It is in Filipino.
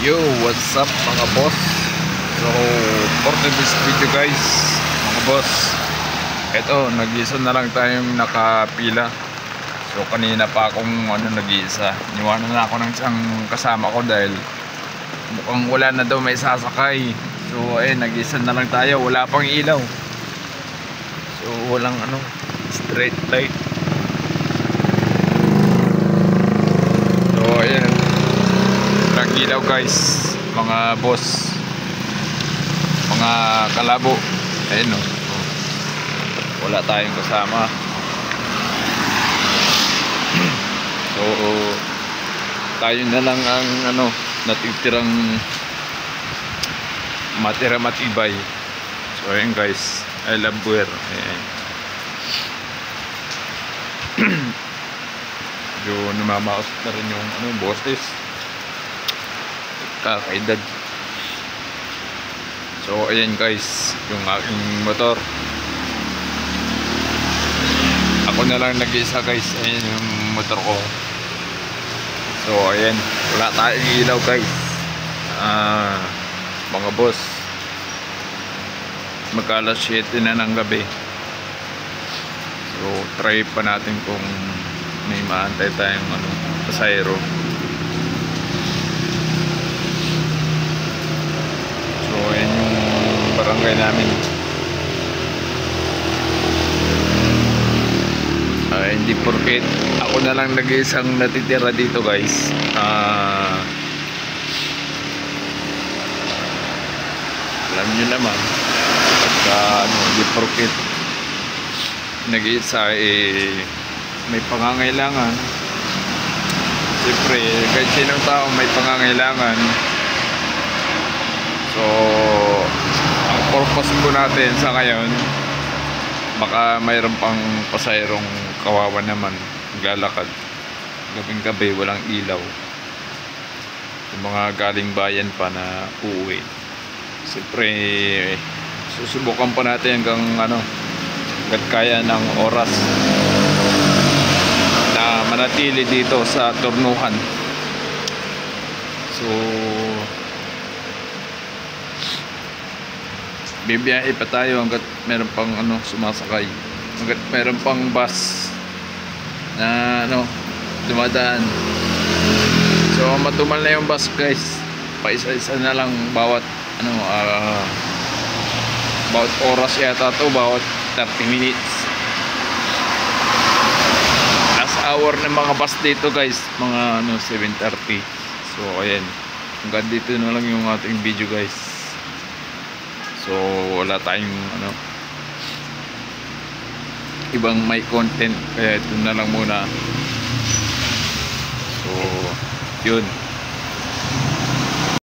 Yo, what's up mga boss? So, for this video guys, mga boss, eto, nag-iisa na lang tayong nakapila. So, kanina pa akong nag-iisa. Niwanan na ako ng isang kasama ko dahil mukhang wala na daw may sasakay. So, nag-iisa na lang tayo. Wala pang ilaw. So, walang straight light. So, walang ilaw guys, mga boss, mga kalabo. Ayun o, wala tayong kasama. So tayo na lang ang natitirang matibay. So ayun guys, I love buwer. Ayan. So namamaos na rin yung boses kakaedad. So ayan guys, yung aking motor, ako na lang nag-isa guys. Ayan yung motor ko. So ayan, wala tayong ilaw guys. Mga boss, magkalas 7 na ng gabi. So try pa natin kung may maantay tayong pasayro. So ayan yung barangay namin. Hindi porket ako na lang nag-iisang natitira dito guys, alam nyo naman pagka hindi porket nag-iisa may pangangailangan. Siyempre kahit sinong tao may pangangailangan. So ang purpose po natin sa ngayon, baka mayroon pang pasayrong kawawa naman maglalakad gabing gabi, walang ilaw, yung mga galing bayan pa na uuwi. Siyempre susubukan pa natin hanggang hanggat kaya ng oras na manatili dito sa turnuhan. So bibiyahe pa tayo hanggat meron pang sumasakay, hanggat meron pang bus na dumadaan. So matumal na yung bus guys, paisa-isa na lang bawat bawat oras yata to, bawat 30 minutes. Last hour ng mga bus dito guys, mga 7:30. So ayan, hanggang dito na lang yung ating video guys. So wala tayong ibang may content, kaya ito na lang muna. So yun.